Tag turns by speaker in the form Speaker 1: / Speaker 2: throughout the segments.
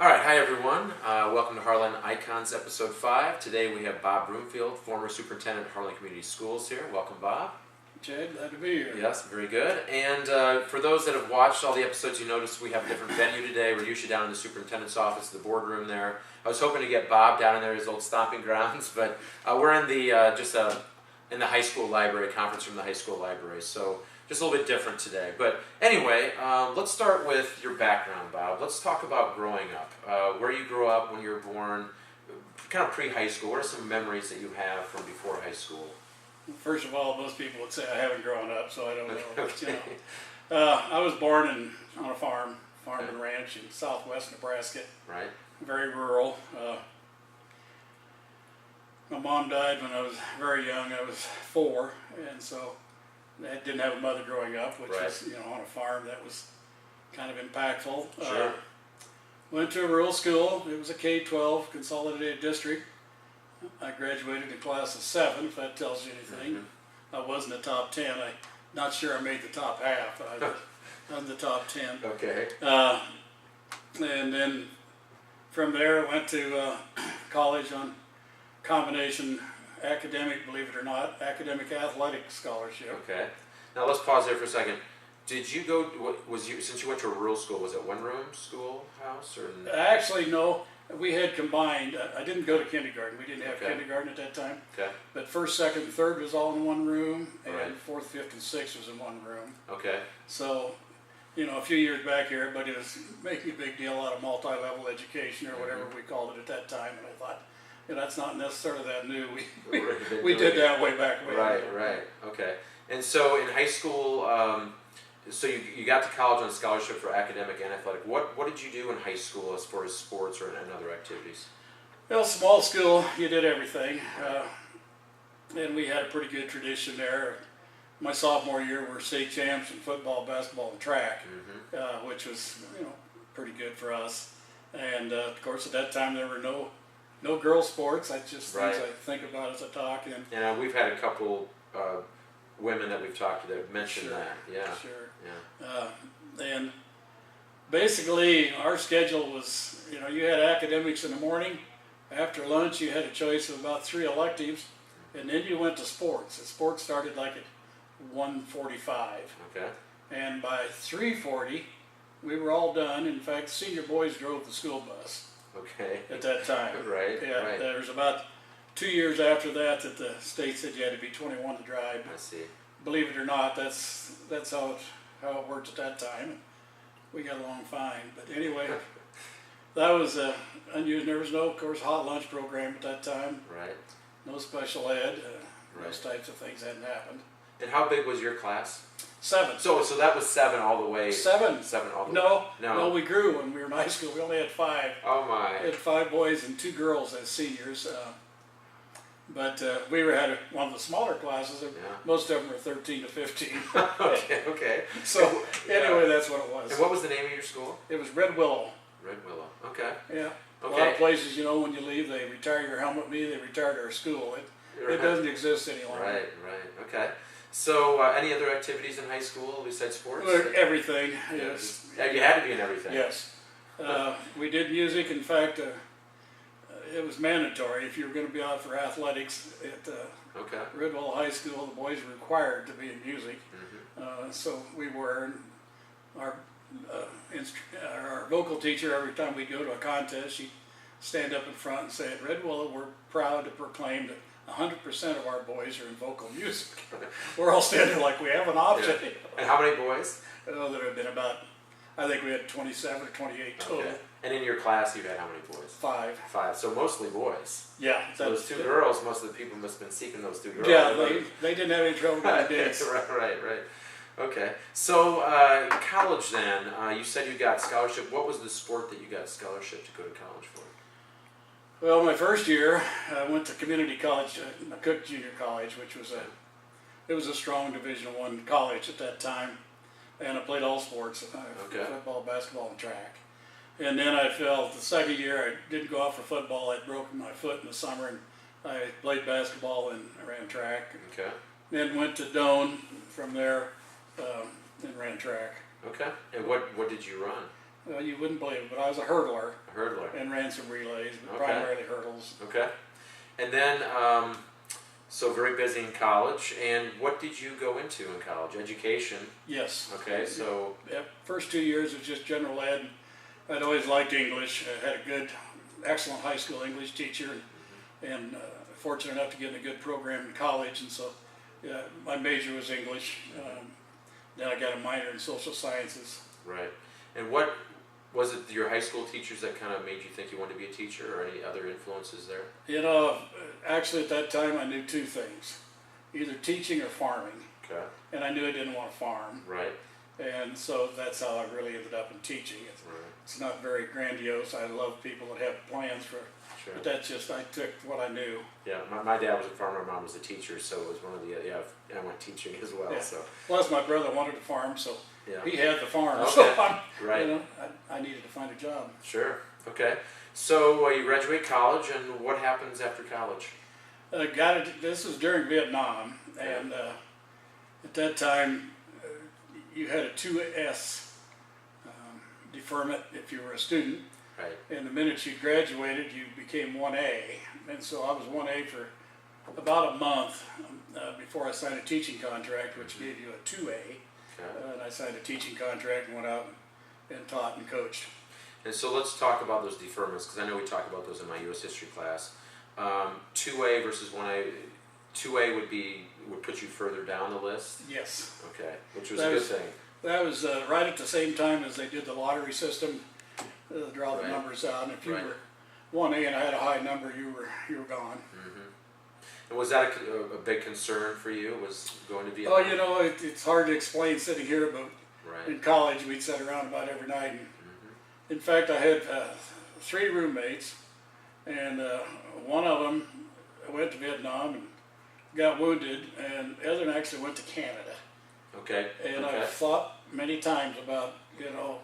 Speaker 1: All right, hi everyone. Welcome to Harlan Icons Episode 5. Today we have Bob Broomfield, former superintendent of Harlan Community Schools here. Welcome, Bob.
Speaker 2: Jed, glad to be here.
Speaker 1: Yes, very good. And for those that have watched all the episodes, you notice we have a different venue today. We're usually down in the superintendent's office, the boardroom there. I was hoping to get Bob down in there, his old stomping grounds, but we're in the in the high school library, conference room in the high school library. So just a little bit different today. But anyway, let's start with your background, Bob. Let's talk about growing up. Where you grew up, when you were born, kind of pre-high school. What are some memories that you have from before high school?
Speaker 2: First of all, most people would say I haven't grown up, so I don't know.
Speaker 1: Okay.
Speaker 2: But, I was born on a farm and ranch in southwest Nebraska.
Speaker 1: Right.
Speaker 2: Very rural. My mom died when I was very young. I was 4, and so I didn't have a mother growing up, which was, on a farm. That was kind of impactful.
Speaker 1: Sure.
Speaker 2: Went to a rural school. It was a K-12 consolidated district. I graduated in class of 7, if that tells you anything. Mm-hmm. I was in the top 10. I'm not sure I made the top half, but I was in the top 10.
Speaker 1: Okay.
Speaker 2: And then from there I went to college on combination academic, believe it or not, academic athletic scholarship.
Speaker 1: Okay. Now let's pause there for a second. Did you go? Since you went to a rural school? Was it one-room schoolhouse or?
Speaker 2: Actually, no. We had combined. I didn't go to kindergarten. We didn't have kindergarten at that time.
Speaker 1: Okay.
Speaker 2: But first, second, and third was all in one room, and
Speaker 1: right.
Speaker 2: fourth, fifth, and sixth was in one room.
Speaker 1: Okay.
Speaker 2: So, a few years back here, everybody was making a big deal out of multi-level education or whatever we called it at that time, and I thought, that's not necessarily that new. We did that way back when.
Speaker 1: Right. Okay. And so in high school, so you got to college on scholarship for academic and athletic. What did you do in high school as far as sports or and other activities?
Speaker 2: Well, small school, you did everything, and we had a pretty good tradition there. My sophomore year, we were state champs in football, basketball, and track, which was pretty good for us. And of course, at that time there were no girls sports. That's just things I think about as I talk.
Speaker 1: And we've had a couple women that we've talked to that have mentioned that. Yeah.
Speaker 2: Sure.
Speaker 1: Yeah.
Speaker 2: And basically, our schedule was, you had academics in the morning. After lunch, you had a choice of about 3 electives, and then you went to sports. And sports started like at 1:45.
Speaker 1: Okay.
Speaker 2: And by 3:40, we were all done. In fact, senior boys drove the school bus.
Speaker 1: Okay.
Speaker 2: At that time.
Speaker 1: Right.
Speaker 2: Yeah.
Speaker 1: Right.
Speaker 2: There was about 2 years after that the state said you had to be 21 to drive.
Speaker 1: I see.
Speaker 2: Believe it or not, that's how it worked at that time. We got along fine. But anyway, that was unusual. There was no, of course, hot lunch program at that time.
Speaker 1: Right.
Speaker 2: No special ed. Those types of things hadn't happened.
Speaker 1: And how big was your class?
Speaker 2: 7.
Speaker 1: So that was 7 all the way.
Speaker 2: 7.
Speaker 1: 7 all the way.
Speaker 2: No, we grew when we were in high school. We only had 5.
Speaker 1: Oh my.
Speaker 2: We had 5 boys and 2 girls as seniors. But we had one of the smaller classes. Most of them were 13 to 15.
Speaker 1: Okay.
Speaker 2: So anyway, that's what it was.
Speaker 1: And what was the name of your school?
Speaker 2: It was Red Willow.
Speaker 1: Red Willow. Okay.
Speaker 2: Yeah.
Speaker 1: Okay.
Speaker 2: A lot of places, when you leave, they retire your helmet. They retired our school. It doesn't exist any longer.
Speaker 1: Right. Okay. So any other activities in high school besides sports?
Speaker 2: Everything. Yes.
Speaker 1: You had to be in everything.
Speaker 2: Yes. We did music. In fact, it was mandatory if you were going to be out for athletics at Red Willow High School. The boys were required to be in music. So we were. Our vocal teacher, every time we'd go to a contest, she'd stand up in front and say, at Red Willow, we're proud to proclaim that 100% of our boys are in vocal music. We're all standing there like we have an option.
Speaker 1: Yeah. And how many boys?
Speaker 2: Oh, there have been about, I think we had 27 or 28 total. Okay.
Speaker 1: And in your class, you had how many boys?
Speaker 2: 5.
Speaker 1: 5. So mostly boys.
Speaker 2: Yeah.
Speaker 1: So those 2 girls, most of the people must have been seeking those 2 girls.
Speaker 2: Yeah, they didn't have any trouble getting dates.
Speaker 1: Right. Okay. So college then, you said you got scholarship. What was the sport that you got scholarship to go to college for?
Speaker 2: Well, my first year, I went to community college, Cook Junior College, which was a strong Division I college at that time, and I played all sports, football, basketball, and track. And then I fell the second year. I didn't go out for football. I'd broken my foot in the summer, and I played basketball and ran track.
Speaker 1: Okay.
Speaker 2: Then went to Doane from there and ran track.
Speaker 1: Okay. And what did you run?
Speaker 2: Well, you wouldn't believe it, but I was a hurdler
Speaker 1: A hurdler.
Speaker 2: and ran some relays, but
Speaker 1: Okay.
Speaker 2: primarily hurdles.
Speaker 1: Okay. And then, so very busy in college. And what did you go into in college? Education.
Speaker 2: Yes.
Speaker 1: Okay, so.
Speaker 2: Yep. First 2 years was just general ed. I'd always liked English. I had a good, excellent high school English teacher, and fortunate enough to get in a good program in college. And so, yeah, my major was English. Then I got a minor in social sciences.
Speaker 1: Right. And what was it? Your high school teachers that kind of made you think you wanted to be a teacher, or any other influences there?
Speaker 2: You know, actually at that time I knew two things: either teaching or farming.
Speaker 1: Okay.
Speaker 2: And I knew I didn't want to farm.
Speaker 1: Right.
Speaker 2: And so that's how I really ended up in teaching. It's not very grandiose. I love people that have plans for,
Speaker 1: Sure.
Speaker 2: but that's just, I took what I knew.
Speaker 1: Yeah, my dad was a farmer, my mom was a teacher, so it was one of the, I went teaching as well,
Speaker 2: Yeah.
Speaker 1: so.
Speaker 2: Plus my brother wanted to farm, so
Speaker 1: Yeah.
Speaker 2: he had the farm.
Speaker 1: Okay.
Speaker 2: So I'm,
Speaker 1: Right.
Speaker 2: you know, I needed to find a job.
Speaker 1: Sure, okay. So you graduate college, and what happens after college?
Speaker 2: This was during Vietnam, and at that time you had a 2S deferment if you were a student.
Speaker 1: Right.
Speaker 2: And the minute you graduated, you became 1A. And so I was 1A for about a month before I signed a teaching contract, which gave you a 2A.
Speaker 1: Okay.
Speaker 2: And I signed a teaching contract and went out and taught and coached.
Speaker 1: And so let's talk about those deferments, because I know we talked about those in my U.S. history class. 2A versus 1A. 2A would put you further down the list?
Speaker 2: Yes.
Speaker 1: Okay, which was a good thing.
Speaker 2: That was right at the same time as they did the lottery system. Draw the
Speaker 1: Right.
Speaker 2: numbers out, and if you
Speaker 1: Right.
Speaker 2: were 1A and I had a high number, you were gone.
Speaker 1: Mm-hmm. And was that a big concern for you, was going to
Speaker 2: Oh,
Speaker 1: Vietnam?
Speaker 2: you know, it's hard to explain sitting here, but
Speaker 1: Right.
Speaker 2: in college we'd sit around about every night. And
Speaker 1: Mm-hmm.
Speaker 2: in fact, I had 3 roommates, and one of them went to Vietnam and got wounded, and the other one actually went to Canada.
Speaker 1: Okay.
Speaker 2: And
Speaker 1: Okay.
Speaker 2: I've thought many times about, you know,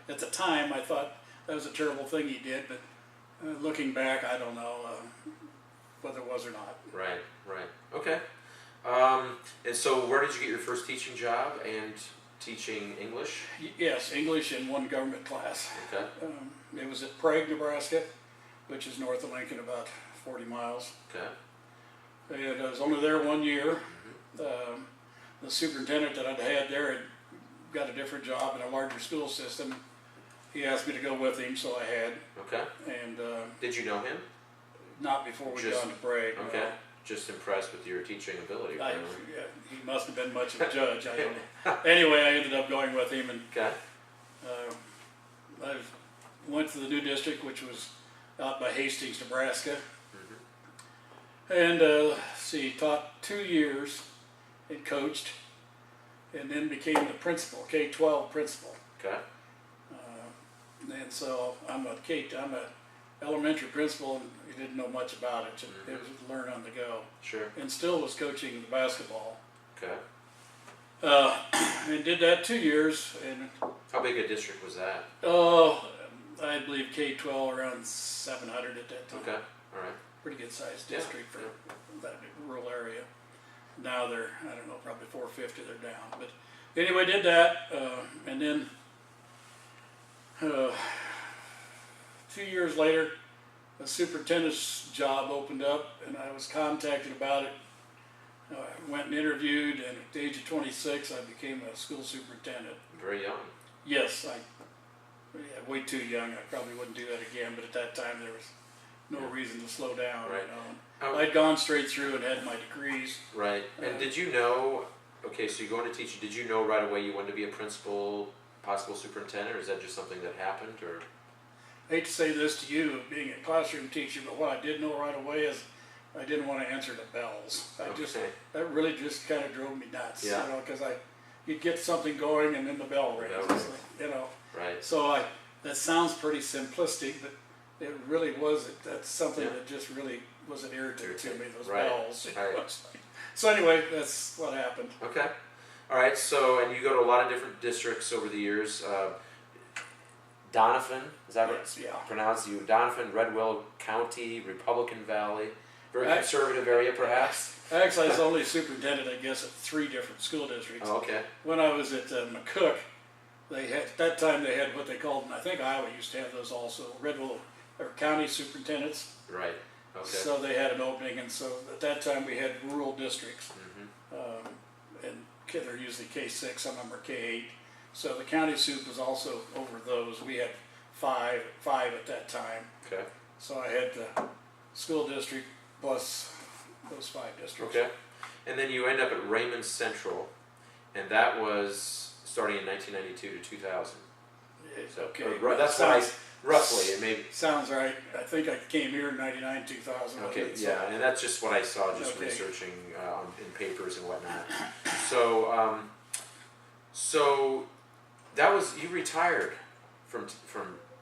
Speaker 2: at the time I thought that was a terrible thing he did, but looking back, I don't know whether it was or not.
Speaker 1: Right, right. Okay. And so where did you get your first teaching job and teaching English?
Speaker 2: Yes, English in one government class.
Speaker 1: Okay.
Speaker 2: It was at Prague, Nebraska, which is north of Lincoln, about 40 miles.
Speaker 1: Okay.
Speaker 2: And I was only there 1 year. The superintendent that I'd had there had got a different job in a larger school system. He asked me to go with him, so I had.
Speaker 1: Okay.
Speaker 2: And
Speaker 1: Did you know him?
Speaker 2: not before we
Speaker 1: Just-
Speaker 2: gone to Prague. no.
Speaker 1: Okay. Just impressed with your teaching ability,
Speaker 2: Yeah,
Speaker 1: apparently.
Speaker 2: he must have been much of a judge. I don't know. Anyway, I ended up going with him, and
Speaker 1: Okay.
Speaker 2: I went to the new district, which was out by Hastings, Nebraska. And taught 2 years and coached, and then became the principal, K-12 principal.
Speaker 1: Okay.
Speaker 2: And so I'm a elementary principal, and he didn't know much about it. It was learn on the go,
Speaker 1: Sure.
Speaker 2: and still was coaching the basketball.
Speaker 1: Okay.
Speaker 2: And did that 2 years, and
Speaker 1: How big a district was that?
Speaker 2: I believe K-12 around 700 at that time.
Speaker 1: Okay. All right.
Speaker 2: Pretty good sized
Speaker 1: Yeah,
Speaker 2: district for that rural area. Now they're, I don't know, probably 450 they're down. But anyway, did that, and then 2 years later, a superintendent's job opened up, and I was contacted about it. I went and interviewed, and at the age of 26, I became a school superintendent.
Speaker 1: Very young.
Speaker 2: Yes, way too young. I probably wouldn't do that again, but at that time there was no reason to slow down.
Speaker 1: Right.
Speaker 2: You know. I'd gone straight through and had my degrees.
Speaker 1: Right. And did you know, okay, so you go into teaching, did you know right away you wanted to be a principal, possible superintendent, or is that just something that happened, or?
Speaker 2: I hate to say this to you, being a classroom teacher, but what I did know right away is I didn't want to answer the bells. That really just kind of drove me nuts.
Speaker 1: Yeah.
Speaker 2: You know, because you'd get something going and then the bell rings.
Speaker 1: Yeah.
Speaker 2: It's like, you know.
Speaker 1: Right.
Speaker 2: So that sounds pretty simplistic, but it really wasn't. That's something
Speaker 1: Yeah.
Speaker 2: that just really was an irritant to me, those
Speaker 1: Right.
Speaker 2: bells.
Speaker 1: Right.
Speaker 2: So anyway, that's what happened.
Speaker 1: Okay. All right. So, and you go to a lot of different districts over the years. Donovan, is that
Speaker 2: Yes, yeah.
Speaker 1: pronounced? You Donovan, Red Willow County, Republican Valley, very
Speaker 2: I-
Speaker 1: conservative area, perhaps.
Speaker 2: Actually, I was only superintendent, I guess, at 3 different school districts.
Speaker 1: Oh, okay.
Speaker 2: When I was at McCook, They had, at that time they had what they called, and I think Iowa used to have those also, Redwood or county superintendents.
Speaker 1: Right. Okay.
Speaker 2: So they had an opening, and so at that time we had rural districts.
Speaker 1: Mm-hmm.
Speaker 2: And they're usually K6, some of them are K8. So the county soup was also over those. We had five at that time.
Speaker 1: Okay.
Speaker 2: So I had the school district plus those 5 districts.
Speaker 1: Okay. And then you end up at Raymond Central, and that was starting in 1992 to 2000. So,
Speaker 2: Okay.
Speaker 1: that's roughly, it may.
Speaker 2: Sounds right. I think I came here in 99, 2000.
Speaker 1: Okay, yeah, and that's just what I saw just researching in papers and whatnot. So, so that was, you retired from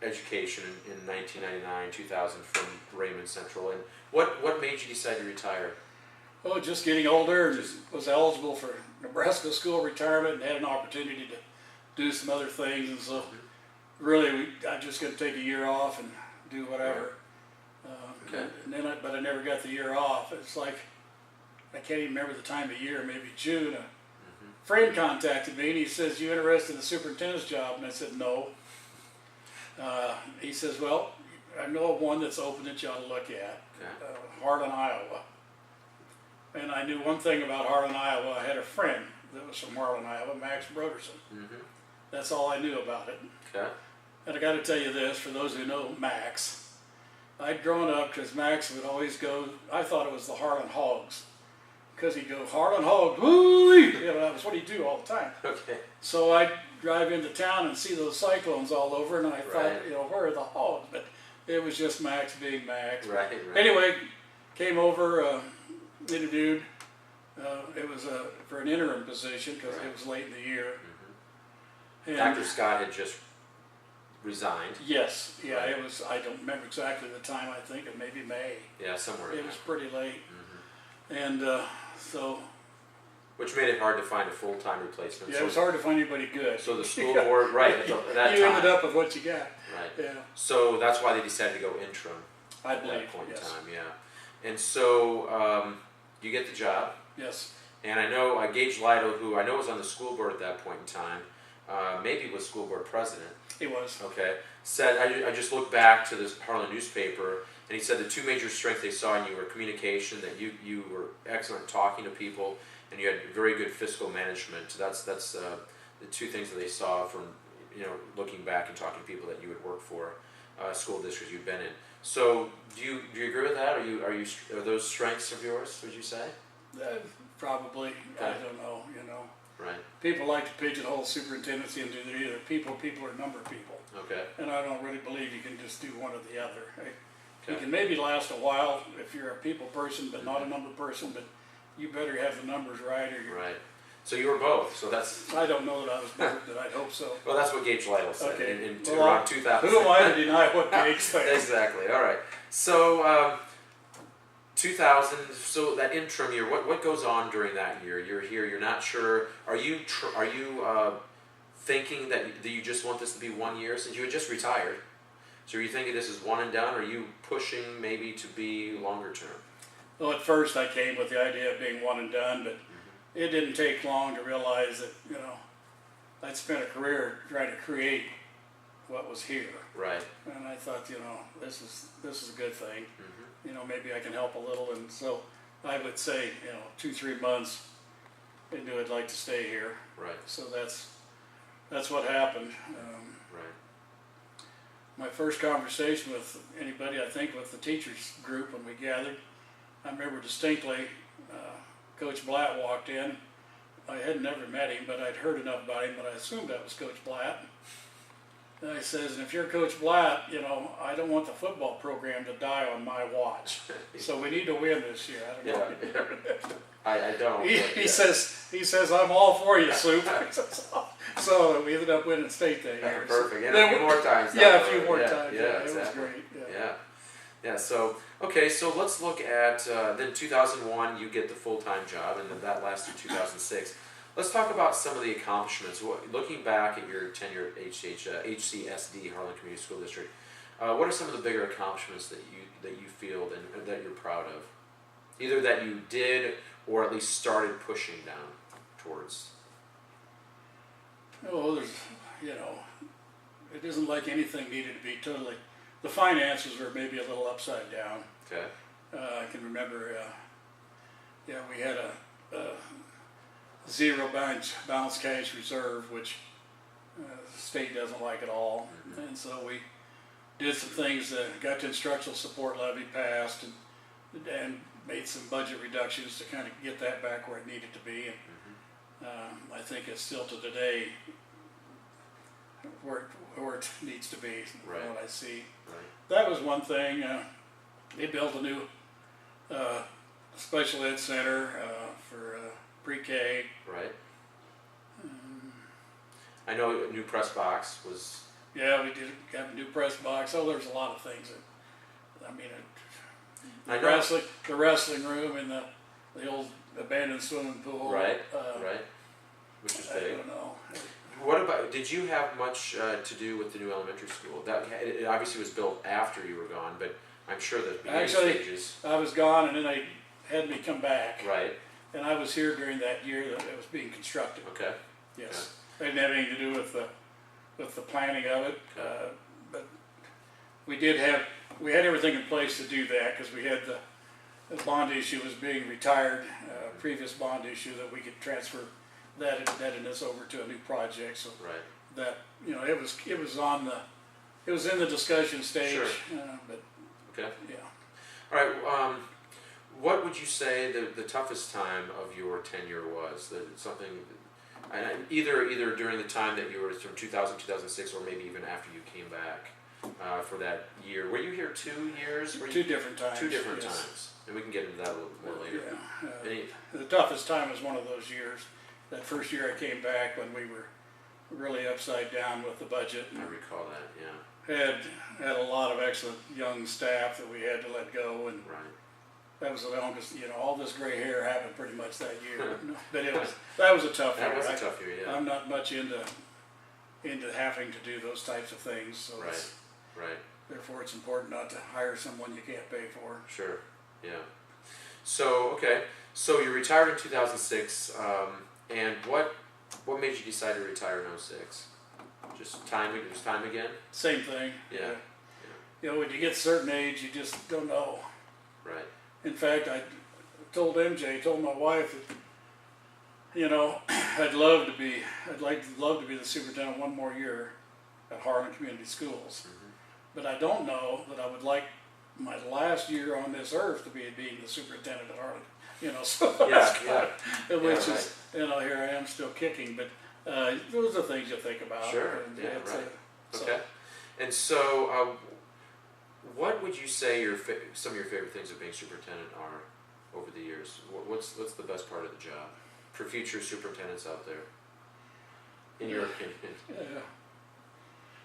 Speaker 1: education in 1999, 2000 from Raymond Central, and what made you decide to retire?
Speaker 2: Oh, just getting older, and was eligible for Nebraska school retirement, and had an opportunity to do some other things, and so really I'm just going to take a year off and do whatever.
Speaker 1: Okay.
Speaker 2: And then, but I never got the year off. It's like I can't even remember the time of year, maybe June. A friend contacted me and he says, "You interested in the superintendent's job?" And I said, "No." He says, "Well, I know of one that's open that you ought to look at, Harlan, Iowa." And I knew one thing about Harlan, Iowa. I had a friend that was from Harlan, Iowa, Max Broderson. That's all I knew about it.
Speaker 1: Okay.
Speaker 2: And I got to tell you this, for those who know Max, I'd grown up because Max would always go, I thought it was the Harlan Hogs, because he'd go, "Harlan Hogs, woo!" You know, that was what he'd do all the time.
Speaker 1: Okay.
Speaker 2: So I'd drive into town and see those cyclones all over, and I thought, you know, where are the hogs? But it was just Max being Max.
Speaker 1: Right.
Speaker 2: Anyway, came over, interviewed. It was for an interim position because it was late in the year. And
Speaker 1: Dr. Scott had just resigned.
Speaker 2: yes, yeah, it was. I don't remember exactly the time. I think it maybe May.
Speaker 1: Yeah, somewhere.
Speaker 2: It was pretty late, and so
Speaker 1: which made it hard to find a full-time replacement.
Speaker 2: yeah,
Speaker 1: So,
Speaker 2: it was hard to find anybody good.
Speaker 1: so the school board, right, at that
Speaker 2: you
Speaker 1: time.
Speaker 2: ended up with what you got.
Speaker 1: Right.
Speaker 2: Yeah,
Speaker 1: So that's why they decided to go interim
Speaker 2: I
Speaker 1: at
Speaker 2: believe.
Speaker 1: that point
Speaker 2: Yes.
Speaker 1: in time, yeah. And so you get the job,
Speaker 2: Yes.
Speaker 1: and I know Gage Lytle, who I know was on the school board at that point in time, maybe was school board president,
Speaker 2: He was.
Speaker 1: okay, said, I just looked back to this Harlan newspaper, and he said the 2 major strengths they saw in you were communication, that you were excellent talking to people, and you had very good fiscal management. That's the 2 things that they saw from, you know, looking back and talking to people that you would work for, school districts you've been in. So do you agree with that? Are those strengths of yours, would you say?
Speaker 2: Probably. I
Speaker 1: Okay.
Speaker 2: don't know. You know,
Speaker 1: Right.
Speaker 2: people like to pigeonhole superintendency into either people or number people,
Speaker 1: Okay.
Speaker 2: and I don't really believe you can just do one or the other. You
Speaker 1: Okay.
Speaker 2: can maybe last a while if you're a people person, but not a number person. But you better have the numbers right, or you're.
Speaker 1: Right. So you were both. So that's
Speaker 2: I don't know that I was both, but I'd hope so.
Speaker 1: well. That's what Gage Lytle said
Speaker 2: Okay.
Speaker 1: in
Speaker 2: Well,
Speaker 1: around 2000.
Speaker 2: Who am I to deny what Gage thinks?
Speaker 1: Exactly. All right. So 2000. So that interim year. What goes on during that year? You're here. You're not sure. Are you thinking that you just want this to be 1 year since you had just retired? So are you thinking this is one and done? Or are you pushing maybe to be longer term?
Speaker 2: Well, at first I came with the idea of being one and done, but it didn't take long to realize that, you know, I'd spent a career trying to create what was here,
Speaker 1: Right.
Speaker 2: and I thought, you know, this is a good thing. You know, maybe I can help a little, and so I would say, you know, 2-3 months into it, I'd like to stay here.
Speaker 1: Right.
Speaker 2: So that's what happened.
Speaker 1: Right.
Speaker 2: My first conversation with anybody, I think with the teachers group when we gathered, I remember distinctly, Coach Blatt walked in. I had never met him, but I'd heard enough about him, but I assumed that was Coach Blatt. And I says, "And if you're Coach Blatt, you know, I don't want the football program to die on my watch. So we need to win this year." I don't know.
Speaker 1: Yeah. I don't.
Speaker 2: He
Speaker 1: but yeah.
Speaker 2: says, "I'm all for you, Soup." So we ended up winning state that year.
Speaker 1: Perfect. And
Speaker 2: Then
Speaker 1: a few more times.
Speaker 2: Yeah, a few more
Speaker 1: Yeah,
Speaker 2: times.
Speaker 1: Yeah,
Speaker 2: Yeah, it was
Speaker 1: exactly.
Speaker 2: great. Yeah.
Speaker 1: Yeah. Yeah. So okay, so let's look at then 2001. You get the full-time job, and then that lasts through 2006. Let's talk about some of the accomplishments. Looking back at your tenure at HCSD, Harlan Community School District, what are some of the bigger accomplishments that you feel and that you're proud of? Either that you did or at least started pushing down towards.
Speaker 2: Oh, you know, it isn't like anything needed to be totally. The finances were maybe a little upside down.
Speaker 1: Okay.
Speaker 2: I can remember, we had a zero balance cash reserve, which the state doesn't like at all.
Speaker 1: Mm-hmm.
Speaker 2: And so we did some things that got the instructional support levy passed and made some budget reductions to kind of get that back where it needed to be. And I think it's still to today where it needs to be,
Speaker 1: Right.
Speaker 2: from what I see.
Speaker 1: Right.
Speaker 2: That was one thing. They built a new special ed center for pre-K.
Speaker 1: Right. I know a new press box was.
Speaker 2: Yeah, we did got a new press box. Oh, there's a lot of things. I mean, the wrestling room and the old abandoned swimming pool.
Speaker 1: Right. Right. Which is big.
Speaker 2: I don't know.
Speaker 1: What about? Did you have much to do with the new elementary school? That it obviously was built after you were gone, but I'm sure the beginning stages.
Speaker 2: I was gone, and then they had me come back.
Speaker 1: Right.
Speaker 2: And I was here during that year that it was being constructed.
Speaker 1: Okay.
Speaker 2: Yes. It didn't have anything to do with the planning of it, but we had everything in place to do that because we had the bond issue was being retired, previous bond issue that we could transfer that indebtedness over to a new project. So
Speaker 1: right.
Speaker 2: that it was in the discussion stage.
Speaker 1: Sure.
Speaker 2: But
Speaker 1: okay.
Speaker 2: Yeah.
Speaker 1: All right. What would you say the toughest time of your tenure was? That something. Either during the time that you were from 2000, 2006, or maybe even after you came back for that year. Were you here 2 years?
Speaker 2: Two different times.
Speaker 1: 2 different
Speaker 2: yes.
Speaker 1: times. And we can get into that a little bit more later.
Speaker 2: Yeah. The toughest time was one of those years. That first year I came back when we were really upside down with the budget.
Speaker 1: I recall that, yeah.
Speaker 2: Had a lot of excellent young staff that we had to let go, and
Speaker 1: right.
Speaker 2: That was the longest, all this gray hair happened pretty much that year. But that was a tough year.
Speaker 1: That was a tough year, yeah.
Speaker 2: I'm not much into having to do those types of things. So
Speaker 1: right.
Speaker 2: Therefore, it's important not to hire someone you can't pay for.
Speaker 1: Sure, yeah. So, okay. So you retired in 2006, and what made you decide to retire in 06? Just time, it was time again?
Speaker 2: Same thing.
Speaker 1: Yeah.
Speaker 2: When you get a certain age, you just don't know.
Speaker 1: Right.
Speaker 2: In fact, I told my wife that, I'd love to be the superintendent one more year at Harlan Community Schools.
Speaker 1: Mm-hmm.
Speaker 2: But I don't know that I would like my last year on this earth to be being the superintendent at Harlan. So which is, here I am still kicking. But those are things you think about.
Speaker 1: Sure.
Speaker 2: And
Speaker 1: right.
Speaker 2: So.
Speaker 1: Okay. And so, what would you say some of your favorite things of being superintendent are over the years? What's the best part of the job for future superintendents out there, in your opinion?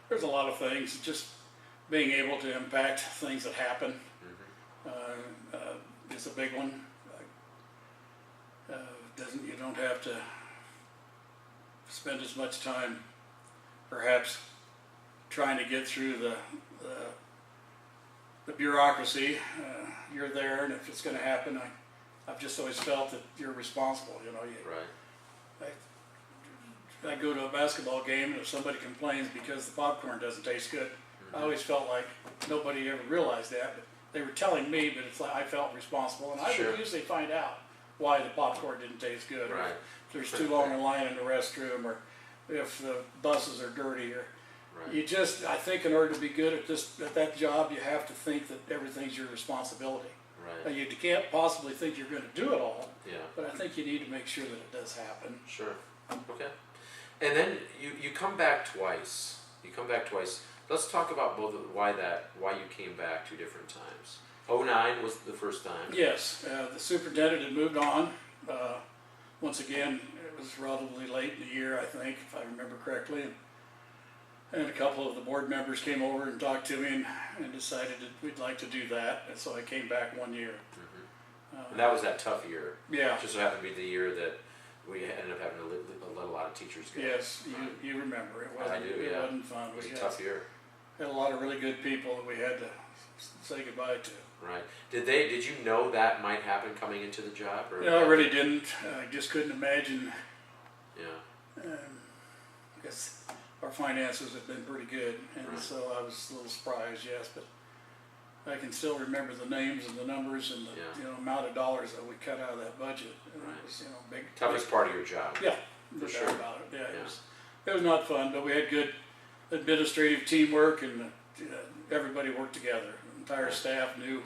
Speaker 2: There's a lot of things. Just being able to impact things that happen is a big one. You don't have to spend as much time, perhaps, trying to get through the bureaucracy. You're there, and if it's going to happen, I've just always felt that you're responsible.
Speaker 1: Right.
Speaker 2: I go to a basketball game, and if somebody complains because the popcorn doesn't taste good, I always felt like nobody ever realized that. But they were telling me, but it's like I felt responsible, and I would usually find out why the popcorn didn't taste good, or if there's too long a line in the restroom, or if the buses are dirty, or. Right. I think in order to be good at that job, you have to think that everything's your responsibility.
Speaker 1: Right.
Speaker 2: You can't possibly think you're going to do it all.
Speaker 1: Yeah.
Speaker 2: But I think you need to make sure that it does happen.
Speaker 1: Sure. Okay. And then you come back twice. Let's talk about why you came back 2 different times. 2009 was the first time.
Speaker 2: Yes. The superintendent had moved on. Once again, it was relatively late in the year, I think, if I remember correctly. And a couple of the board members came over and talked to me and decided that we'd like to do that. And so I came back 1 year.
Speaker 1: Mm-hmm. And that was that tough year.
Speaker 2: Yeah.
Speaker 1: It just so happened to be the year that we ended up having to let a lot of teachers go.
Speaker 2: Yes, you remember. It wasn't,
Speaker 1: I do,
Speaker 2: it wasn't fun.
Speaker 1: It was a tough year.
Speaker 2: Had a lot of really good people that we had to say goodbye to.
Speaker 1: Right. Did you know that might happen coming into the job? Or
Speaker 2: no, I really didn't. I just couldn't imagine.
Speaker 1: Yeah.
Speaker 2: I guess our finances had been pretty good, and
Speaker 1: Right.
Speaker 2: so I was a little surprised, yes, but I can still remember the names and the numbers and the
Speaker 1: Yeah.
Speaker 2: amount of dollars that we cut out of that budget. And
Speaker 1: Right.
Speaker 2: it was big.
Speaker 1: Toughest part of your job.
Speaker 2: Yeah,
Speaker 1: For
Speaker 2: no
Speaker 1: sure.
Speaker 2: doubt about it. Yeah,
Speaker 1: Yeah.
Speaker 2: it was not fun, but we had good administrative teamwork, and everybody worked together. The entire
Speaker 1: Right.
Speaker 2: staff knew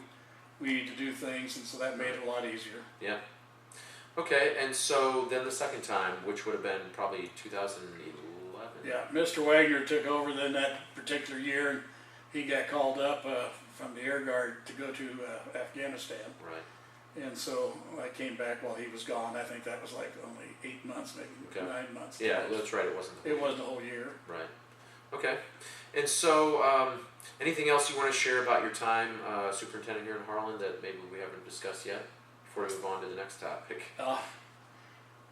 Speaker 2: we need to do things, and so that made it a lot easier.
Speaker 1: Yeah. Okay, and so then the second time, which would have been probably 2011.
Speaker 2: Yeah, Mr. Wagner took over then that particular year, and he got called up from the Air Guard to go to Afghanistan.
Speaker 1: Right.
Speaker 2: And so I came back while he was gone. I think that was like only 8 months, maybe
Speaker 1: Okay.
Speaker 2: 9 months.
Speaker 1: Yeah, that's right. It wasn't.
Speaker 2: It wasn't a whole year.
Speaker 1: Right. Okay. And so, anything else you want to share about your time superintendent here in Harlan that maybe we haven't discussed yet before we move on to the next topic?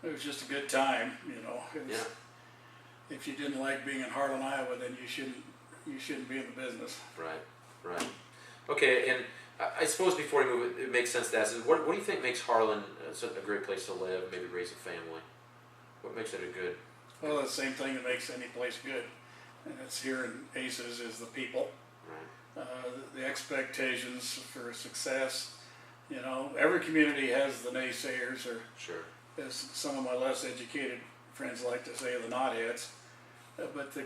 Speaker 2: It was just a good time, It was,
Speaker 1: Yeah.
Speaker 2: If you didn't like being in Harlan, Iowa, then you shouldn't be in the business.
Speaker 1: Right. Right. Okay. And I suppose before we move, it makes sense to ask: what do you think makes Harlan such a great place to live? Maybe raise a family. What makes it a good?
Speaker 2: Well, the same thing that makes any place good, and it's here in ACES, is the people.
Speaker 1: Right.
Speaker 2: The expectations for success. Every community has the naysayers, or
Speaker 1: Sure.
Speaker 2: as some of my less educated friends like to say, the knotheads. But the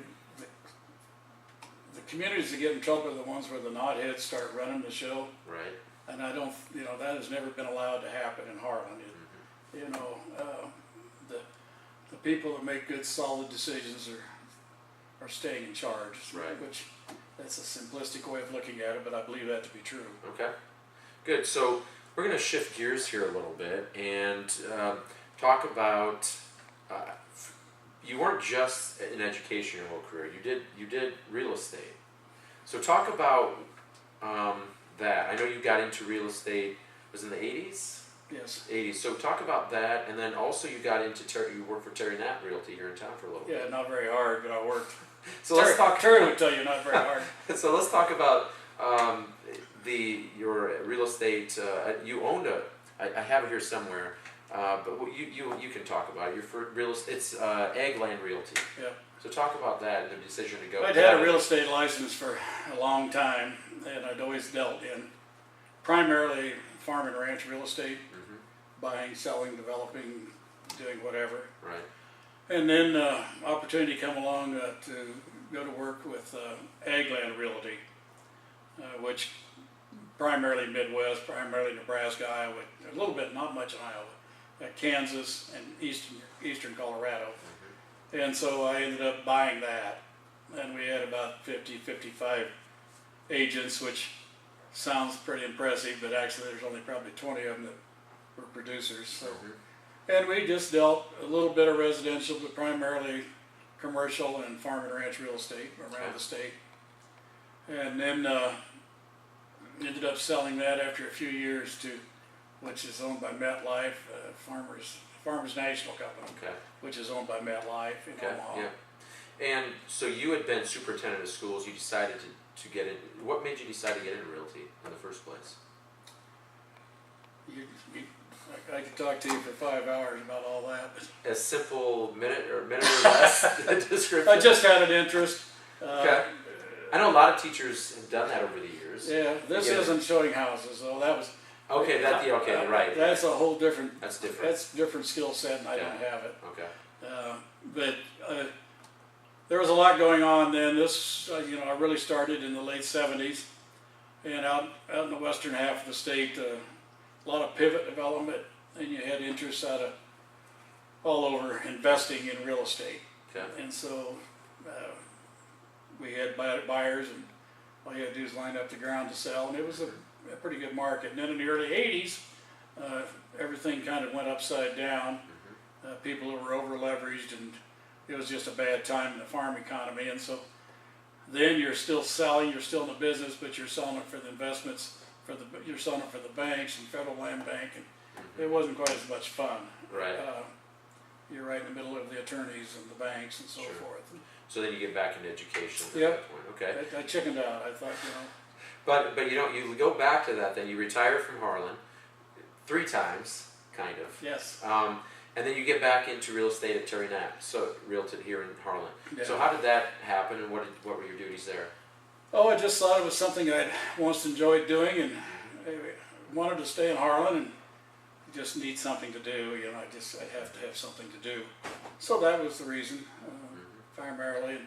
Speaker 2: communities that get in trouble are the ones where the knotheads start running the show.
Speaker 1: Right.
Speaker 2: And I don't, that has never been allowed to happen in Harlan.
Speaker 1: Mm-hmm.
Speaker 2: The people that make good, solid decisions are staying in charge.
Speaker 1: Right.
Speaker 2: Which, that's a simplistic way of looking at it, but I believe that to be true.
Speaker 1: Okay. Good. So we're going to shift gears here a little bit and talk about. You weren't just in education your whole career. You did real estate. So talk about that. I know you got into real estate. Was in the 80s.
Speaker 2: Yes.
Speaker 1: 80s. So talk about that, and then also you got into you worked for Terry Knapp Realty here in town for a little bit.
Speaker 2: Yeah, not very hard, but I worked.
Speaker 1: So let's talk.
Speaker 2: Terry would tell you not very hard.
Speaker 1: So let's talk about your real estate. You owned I have it here somewhere, but you can talk about it. Your real estate. It's Ag Land Realty.
Speaker 2: Yeah.
Speaker 1: So talk about that and the decision to go.
Speaker 2: I'd had a real estate license for a long time, and I'd always dealt in primarily farm and ranch real estate, buying, selling, developing, doing whatever.
Speaker 1: Right.
Speaker 2: And then opportunity come along to go to work with Ag Land Realty, which primarily Midwest, primarily Nebraska, Iowa, a little bit, not much in Iowa, Kansas and eastern Colorado. And so I ended up buying that, and we had about 50, 55 agents, which sounds pretty impressive, but actually there's only probably 20 of them that were producers. So, and we just dealt a little bit of residential, but primarily commercial and farm and ranch real estate around the state. And then ended up selling that after a few years to, which is owned by MetLife, Farmers National Company, which is owned by MetLife in Omaha.
Speaker 1: Yeah. And so you had been superintendent of schools. You decided to get in. What made you decide to get into realty in the first place?
Speaker 2: I could talk to you for 5 hours about all that.
Speaker 1: A simple minute or less description.
Speaker 2: I just had an interest.
Speaker 1: Okay. I know a lot of teachers have done that over the years.
Speaker 2: Yeah, this isn't showing houses, though. That was
Speaker 1: okay. Right.
Speaker 2: That's a whole different.
Speaker 1: That's different.
Speaker 2: That's a different skill set, and I don't have it.
Speaker 1: Okay.
Speaker 2: But there was a lot going on then. This, I really started in the late '70s, and out in the western half of the state, a lot of pivot development, and you had interests out of all over investing in real estate.
Speaker 1: Okay.
Speaker 2: And so we had buyers, and all you had to do is line up the ground to sell, and it was a pretty good market. And then in the early '80s, everything kind of went upside down. People who were over leveraged, and it was just a bad time in the farm economy. And so then you're still selling, you're still in the business, but you're selling it for the investments, you're selling it for the banks and Federal Land Bank, and it wasn't quite as much fun.
Speaker 1: Right.
Speaker 2: You're right in the middle of the attorneys and the banks and so forth.
Speaker 1: So then you get back into education at
Speaker 2: Yep.
Speaker 1: that point. Okay.
Speaker 2: I chickened out. I thought,
Speaker 1: But you go back to that. Then you retire from Harlan 3 times, kind of.
Speaker 2: Yes.
Speaker 1: And then you get back into real estate at Terry Knapp, so Realty here in Harlan.
Speaker 2: Yeah.
Speaker 1: So how did that happen, and what were your duties there?
Speaker 2: Oh, I just thought it was something I'd once enjoyed doing, and I wanted to stay in Harlan, and just need something to do. You know, I have to have something to do. So that was the reason, primarily.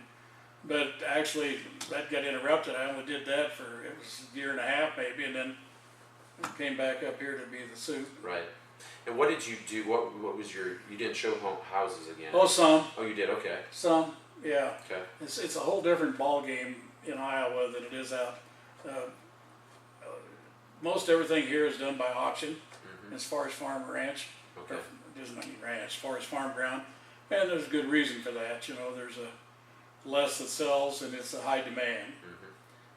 Speaker 2: But actually, that got interrupted. I only did that for, it was a year and a half maybe, and then came back up here to be the suit.
Speaker 1: Right. And what did you do? What was your? You didn't show houses again.
Speaker 2: Oh, some.
Speaker 1: Oh, you did. Okay.
Speaker 2: Some, yeah.
Speaker 1: Okay.
Speaker 2: It's a whole different ball game in Iowa than it is out. Most everything here is done by auction, as far as farm or ranch.
Speaker 1: Okay.
Speaker 2: Or, it isn't any ranch, as far as farm ground, and there's a good reason for that. You know, there's a less that sells, and it's a high demand.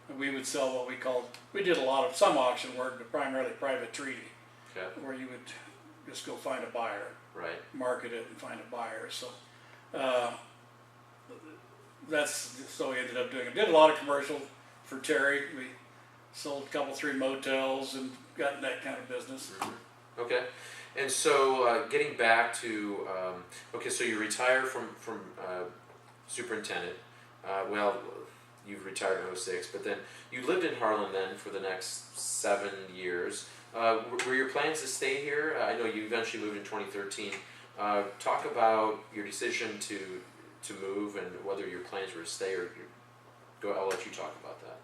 Speaker 2: And we would sell what we called. We did some auction work, but primarily private treaty, where you would just go find a buyer,
Speaker 1: right?
Speaker 2: Market it and find a buyer. So so we ended up doing it. Did a lot of commercial for Terry. We sold a couple, 3 motels and got in that kind of business.
Speaker 1: Okay. And so getting back to okay, so you retired from superintendent. Well, you've retired in 06, but then you lived in Harlan then for the next 7 years. Were your plans to stay here? I know you eventually moved in 2013. Talk about your decision to move and whether your plans were to stay or go. I'll let you talk about that.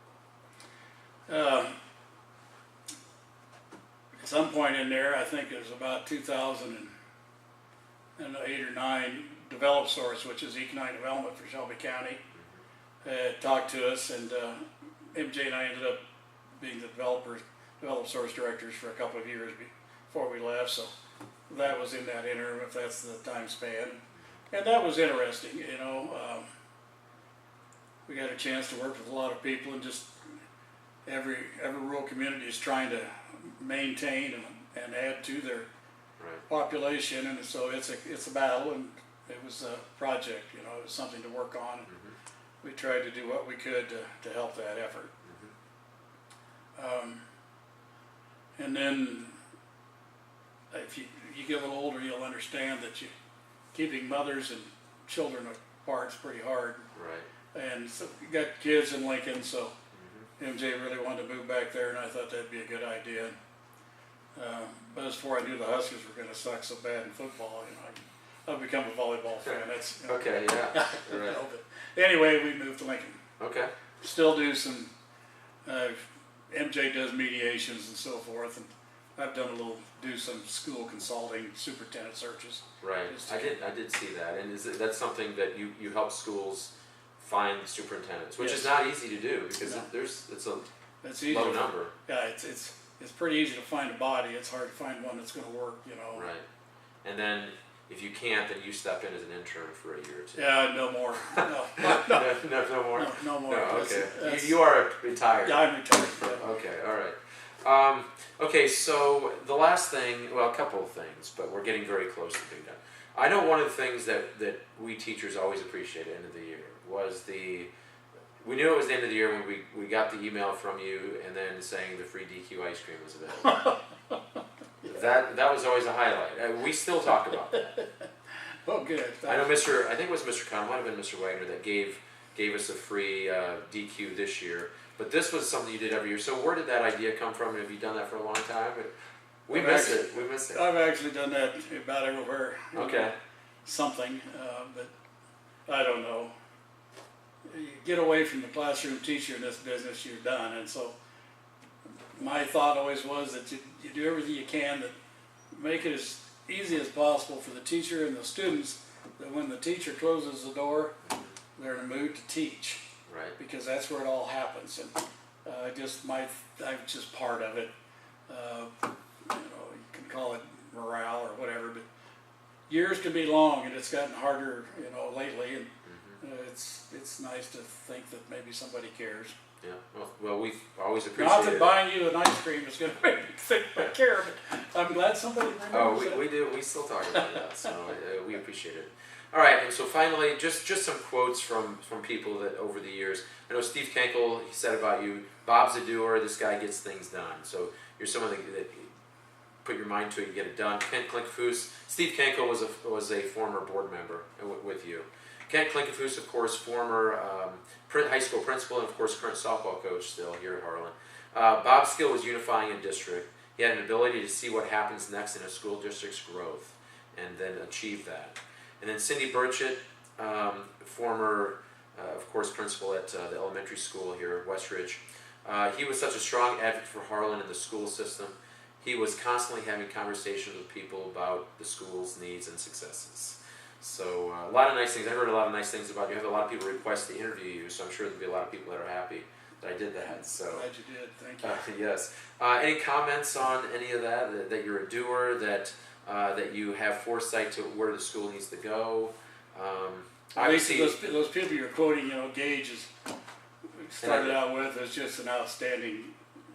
Speaker 2: At some point in there, I think it was about 2008 or 9, Develop Source, which is economic development for Shelby County, talked to us, and MJ and I ended up being the Develop Source directors for a couple of years before we left. So that was in that interim, if that's the time span, and that was interesting. You know, we got a chance to work with a lot of people, and just every rural community is trying to maintain and add to their population, and so it's a battle, and it was a project. You know, it was something to work on. We tried to do what we could to help that effort. And then, if you get a little older, you'll understand that keeping mothers and children apart is pretty hard.
Speaker 1: Right.
Speaker 2: And so you got kids in Lincoln, so MJ really wanted to move back there, and I thought that'd be a good idea. But as before I knew the Huskers were going to suck so bad in football, you know, I've become a volleyball fan. That's
Speaker 1: okay. Yeah. Right.
Speaker 2: Anyway, we moved to Lincoln.
Speaker 1: Okay.
Speaker 2: Still do some. MJ does mediations and so forth, and I've done do some school consulting, superintendent searches.
Speaker 1: Right. I did see that, and that's something that you help schools find superintendents, which is not easy to do because it's a low number.
Speaker 2: Yeah, it's pretty easy to find a body. It's hard to find one that's going to work. You know.
Speaker 1: Right. And then if you can't, then you step in as an intern for a year or two.
Speaker 2: Yeah, no more. No more. No more.
Speaker 1: No, okay. You are retired.
Speaker 2: Yeah, I'm retired. Yeah.
Speaker 1: Okay, all right. Okay, so the last thing, well, a couple of things, but we're getting very close to being done. I know one of the things that we teachers always appreciate at the end of the year was we knew it was the end of the year when we got the email from you and then saying the free DQ ice cream was available. That was always a highlight. We still talk about that.
Speaker 2: Oh, good.
Speaker 1: I know I think it was Mr. Conn, might have been Mr. Wagner that gave us a free DQ this year. But this was something you did every year. So where did that idea come from? Have you done that for a long time? We miss it.
Speaker 2: I've actually done that about everywhere.
Speaker 1: Okay.
Speaker 2: Something, but I don't know. You get away from the classroom teacher in this business, you're done. And so my thought always was that you do everything you can to make it as easy as possible for the teacher and the students, that when the teacher closes the door, they're in a mood to teach.
Speaker 1: Right.
Speaker 2: Because that's where it all happens, and I'm just part of it. You can call it morale or whatever, but years can be long, and it's gotten harder, lately. And it's nice to think that maybe somebody cares.
Speaker 1: Yeah. Well, we always appreciate
Speaker 2: Not that
Speaker 1: it.
Speaker 2: buying you an ice cream is going to make me think I care, but I'm glad somebody remembers it.
Speaker 1: We do. We still talk about that, so we appreciate it. All right, and so finally, just some quotes from people that over the years. I know Steve Kenkel, he said about you, Bob's a doer, this guy gets things done. So you're someone that put your mind to it, you get it done. Kent Klinkafus, Steve Kenkel was a former board member with you. Kent Klinkafus, of course, former high school principal and of course current softball coach still here at Harlan. Bob's skill was unifying a district. He had an ability to see what happens next in a school district's growth and then achieve that. And then Cindy Burchett, former, of course, principal at the elementary school here at Westridge. He was such a strong advocate for Harlan and the school system. He was constantly having conversations with people about the school's needs and successes. So a lot of nice things. I heard a lot of nice things about you. I had a lot of people request to interview you, so I'm sure there'll be a lot of people that are happy that I did that. So
Speaker 2: Glad you did. Thank you.
Speaker 1: yes. Any comments on any of that? That you're a doer. That you have foresight to where the school needs to go. Obviously,
Speaker 2: those people you're quoting, Gage is started out with as just an outstanding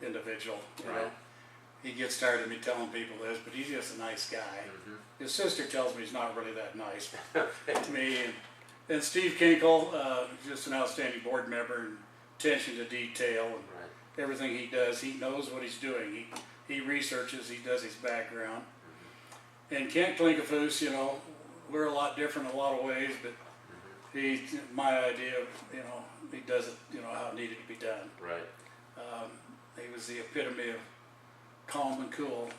Speaker 2: individual. You know? He gets tired of me telling people this, but he's just a nice guy. Mm-hmm. His sister tells me he's not really that nice to me. And Steve Kinkel, just an outstanding board member, and attention to detail, and everything he does, he knows what he's doing. He researches, he does his background. Mm-hmm. And Kent Klinkafus, we're a lot different in a lot of ways, but my idea of, he does it, how it needed to be done.
Speaker 1: Right.
Speaker 2: He was the epitome of calm and cool,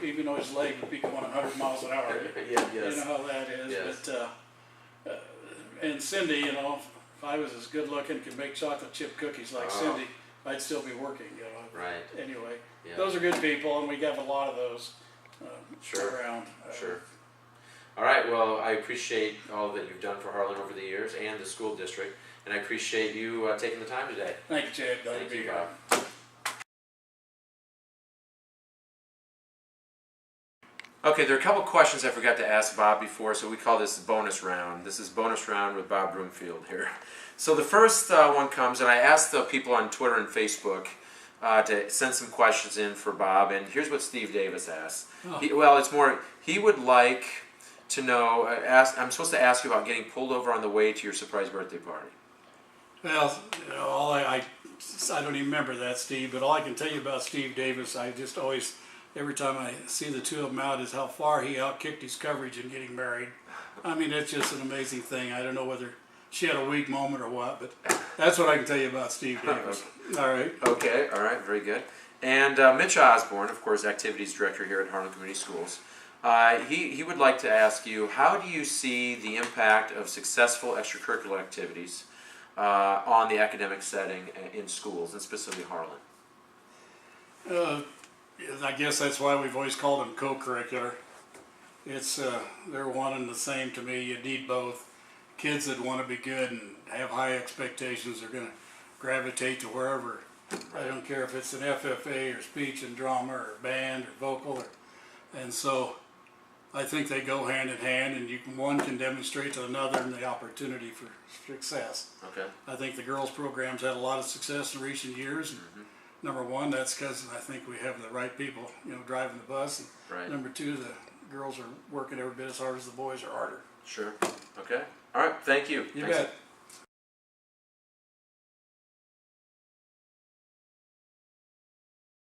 Speaker 2: even though his leg would be going 100 miles an hour.
Speaker 1: Yes.
Speaker 2: You know how that is.
Speaker 1: Yes.
Speaker 2: But and Cindy, if I was as good looking, could make chocolate chip cookies like Cindy, I'd still be working.
Speaker 1: Right.
Speaker 2: Anyway, those are good people, and we got a lot of those around.
Speaker 1: Sure. All right. Well, I appreciate all that you've done for Harlan over the years and the school district, and I appreciate you taking the time today.
Speaker 2: Thank you, Chad. Glad to be here.
Speaker 1: Bob. Okay, there are a couple questions I forgot to ask Bob before, so we call this bonus round. This is bonus round with Bob Broomfield here. So the first one comes, and I asked the people on Twitter and Facebook to send some questions in for Bob, and here's what Steve Davis asked. He would like to know, I'm supposed to ask you about getting pulled over on the way to your surprise birthday party.
Speaker 2: Well, I don't even remember that, Steve, but all I can tell you about Steve Davis, I just always, every time I see the two of them out, is how far he outkicked his coverage in getting married. I mean, it's just an amazing thing. I don't know whether she had a weak moment or what, but that's what I can tell you about Steve Davis. All right.
Speaker 1: Okay, all right, very good. And Mitch Osborne, of course, Activities Director here at Harlan Community Schools. He would like to ask you, how do you see the impact of successful extracurricular activities on the academic setting in schools, and specifically Harlan?
Speaker 2: I guess that's why we've always called them co-curricular. They're one and the same to me. You need both. Kids that want to be good and have high expectations are going to gravitate to wherever. I don't care if it's an FFA or speech and drama or band or vocal. And so I think they go hand in hand, and one can demonstrate to another and the opportunity for success.
Speaker 1: Okay.
Speaker 2: I think the girls' programs had a lot of success in recent years. Number one, that's because I think we have the right people, driving the bus. And number two, the girls are working every bit as hard as the boys, or harder.
Speaker 1: Sure. Okay. All right. Thank you.
Speaker 2: You bet.